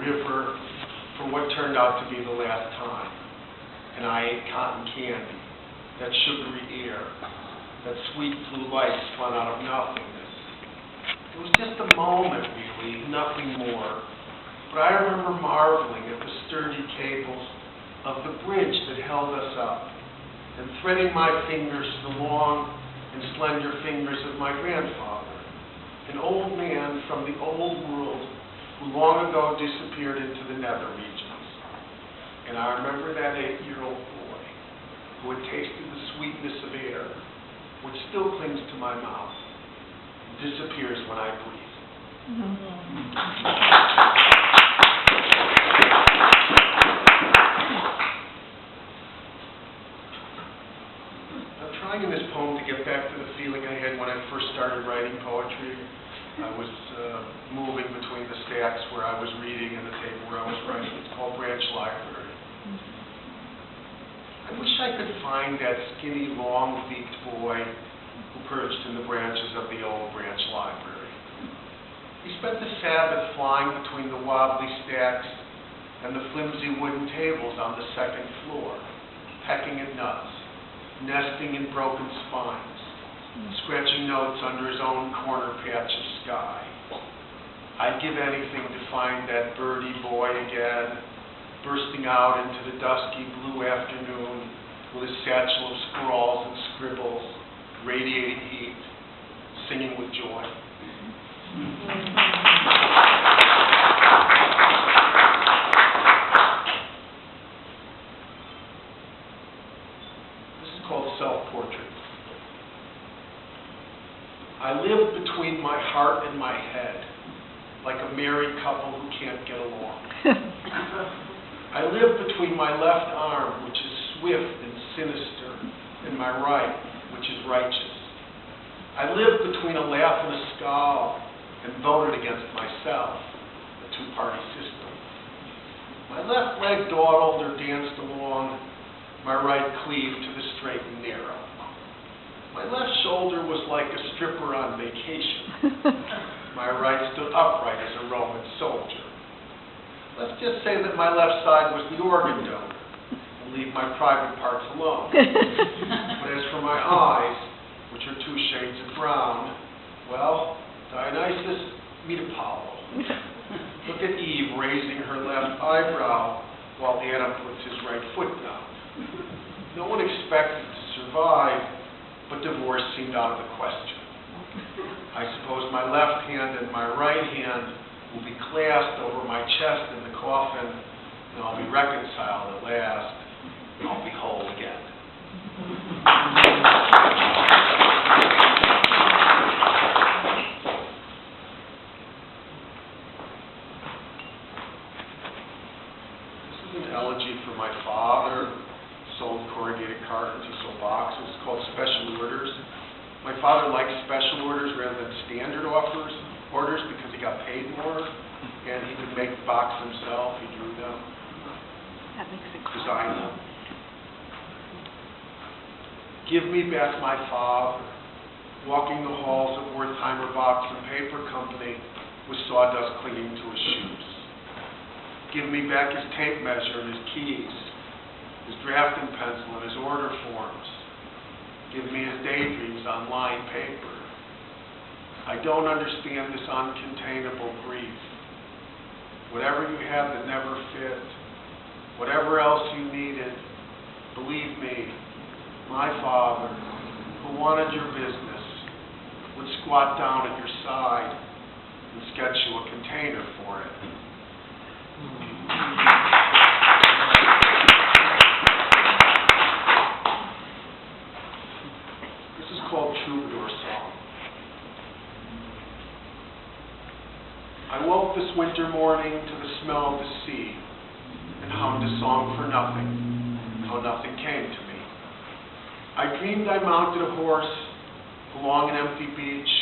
river for what turned out to be the last time. And I ate cotton candy, that sugary air, that sweet blue light spun out of nothingness. It was just a moment, really, nothing more. But I remember marveling at the sturdy cables of the bridge that held us up, and threading my fingers to the long and slender fingers of my grandfather, an old man from the old world who long ago disappeared into the nether regions. And I remember that 8-year-old boy who had tasted the sweetness of air, which still clings to my mouth, and disappears when I breathe. I'm trying in this poem to get back to the feeling I had when I first started writing poetry. I was moving between the stacks where I was reading and the table where I was writing. It's called Branch Library. I wish I could find that skinny, long-beaked boy who perched in the branches of the old Branch Library. He spent the Sabbath flying between the wobbly stacks and the flimsy wooden tables on the second floor, pecking at nuts, nesting in broken spines, scratching notes under his own corner patch of sky. I'd give anything to find that birdie boy again, bursting out into the dusky blue afternoon with his satchel of scrawls and scribbles, radiating heat, singing with joy. This is called Self-Portrait. I live between my heart and my head, like a married couple who can't get along. I live between my left arm, which is swift and sinister, and my right, which is righteous. I live between a laugh and a scowl, and voted against myself, a two-party system. My left leg dawdled or danced along, my right cleaved to the straight and narrow. My left shoulder was like a stripper on vacation. My right stood upright as a Roman soldier. Let's just say that my left side was the organ donor, and leave my private parts alone. But as for my eyes, which are 2 shades of brown, well, Dionysus, meet Apollo. Look at Eve raising her left eyebrow while Adam puts his right foot down. No one expected to survive, but divorce seemed out of the question. I suppose my left hand and my right hand will be clasped over my chest in the coffin, and I'll be reconciled at last. I'll be whole again. This is an elegy for my father. Sold corrugated cartons, he sold boxes. It's called Special Orders. My father liked special orders rather than standard orders because he got paid more, and he could make the box himself. He drew them, That makes it cool. designed them. Give me back my father, walking the halls of Wertheimer Box and Paper Company with sawdust clinging to his shoes. Give me back his tape measure and his keys, his drafting pencil and his order forms. Give me his daydreams on lined paper. I don't understand this uncontainable grief. Whatever you had that never fit, whatever else you needed, believe me, my father, who wanted your business, would squat down at your side and sketch you a container for it. This is called Troubadour Song. I woke this winter morning to the smell of the sea and hummed a song for nothing, how nothing came to me. I dreamed I mounted a horse along an empty beach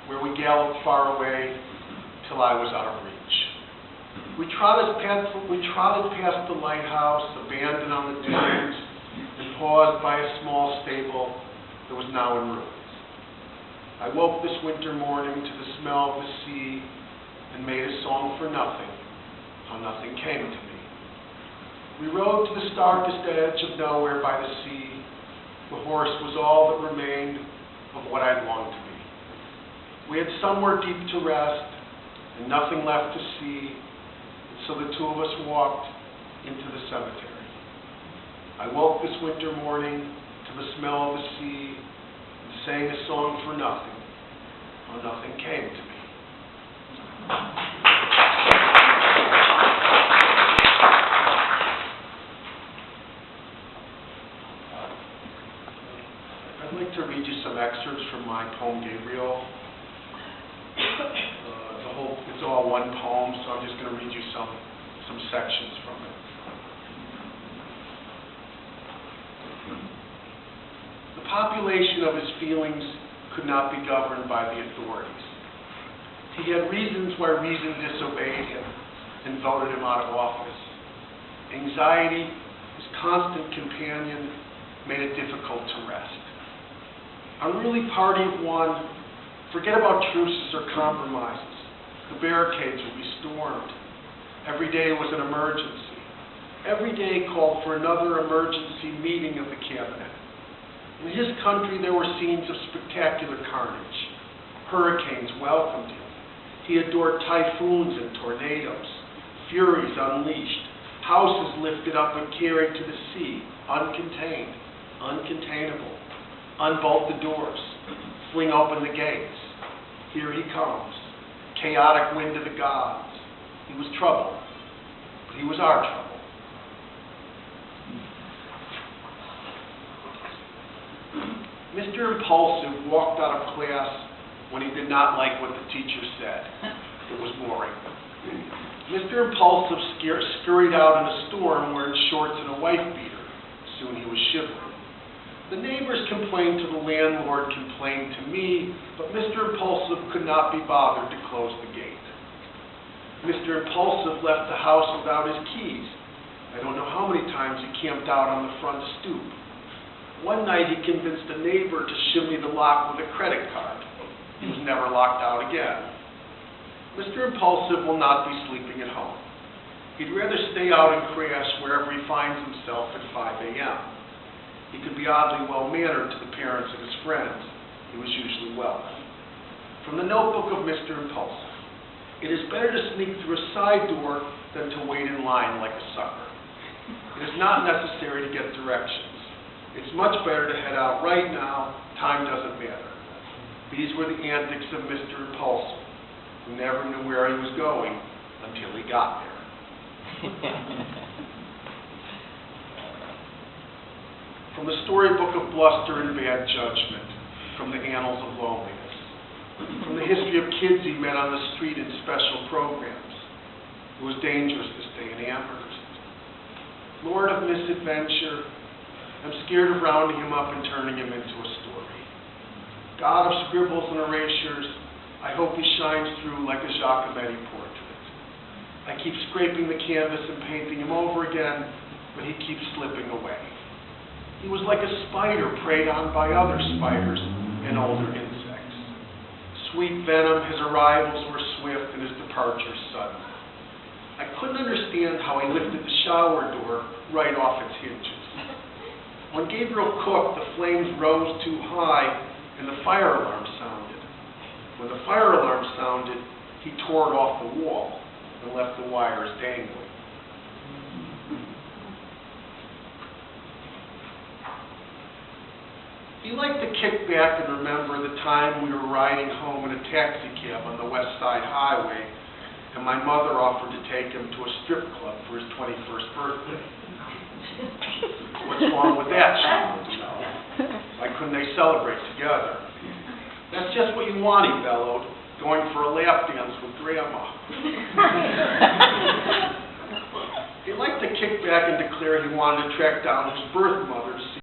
where we galloped far away till I was out of reach. We trotted past the lighthouse, abandoned on the dunes, and paused by a small stable that was now in ruins. I woke this winter morning to the smell of the sea and made a song for nothing, nothing came to me. We rode to the starkest edge of nowhere by the sea. The horse was all that remained of what I'd longed to be. We had somewhere deep to rest and nothing left to see, and so the two of us walked into the cemetery. I woke this winter morning to the smell of the sea and sang a song for nothing, how nothing came to me. I'd like to read you some excerpts from my poem, Gabriel. It's all one poem, so I'm just going to read you some sections from it. The population of his feelings could not be governed by the authorities. He had reasons why reason disobeyed him and voted him out of office. Anxiety, his constant companion, made it difficult to rest. Unruly party of one, forget about truces or compromises. The barricades would be stormed. Every day was an emergency. Every day called for another emergency meeting of the cabinet. In his country, there were scenes of spectacular carnage. Hurricanes welcomed him. He adored typhoons and tornadoes, furies unleashed, houses lifted up and carried to the sea, uncontained, uncontainable. Unbolt the doors, fling open the gates. Here he comes. Chaotic wind of the gods. He was trouble, but he was our trouble. Mr. Impulsive walked out of class when he did not like what the teacher said. It was boring. Mr. Impulsive scurried out in a storm wearing shorts and a wife beater. Soon he was shivering. The neighbors complained to the landlord, complained to me, but Mr. Impulsive could not be bothered to close the gate. Mr. Impulsive left the house without his keys. I don't know how many times he camped out on the front stoop. One night he convinced a neighbor to shimmy the lock with a credit card. He was never locked out again. Mr. Impulsive will not be sleeping at home. He'd rather stay out and crash wherever he finds himself at 5 a.m. He could be oddly well-mannered to the parents of his friends. He was usually wealthy. From the notebook of Mr. Impulsive, it is better to sneak through a side door than to wait in line like a sucker. It is not necessary to get directions. It's much better to head out right now. Time doesn't matter. These were the antics of Mr. Impulsive, who never knew where he was going until he got there. From the storybook of bluster and bad judgment, from the annals of loneliness, from the history of kids he met on the street in special programs. It was dangerous to stay in Amherst. Lord of misadventure, I'm scared of rounding him up and turning him into a story. God of scribbles and erasures, I hope he shines through like a Giacometti portrait. I keep scraping the canvas and painting him over again, but he keeps slipping away. He was like a spider preyed on by other spiders and older insects. Sweet venom, his arrivals were swift and his departures sudden. I couldn't understand how he lifted the shower door right off its hinges. When Gabriel cooked, the flames rose too high and the fire alarm sounded. When the fire alarm sounded, he tore it off the wall and left the wires dangling. He liked to kick back and remember the time we were riding home in a taxi cab on the West Side Highway, and my mother offered to take him to a strip club for his 21st birthday. What's wrong with that, she wanted to know. Why couldn't they celebrate together? That's just what you want, he bellowed, going for a lap dance with Grandma. He liked to kick back and declare he wanted to track down his birth mother to see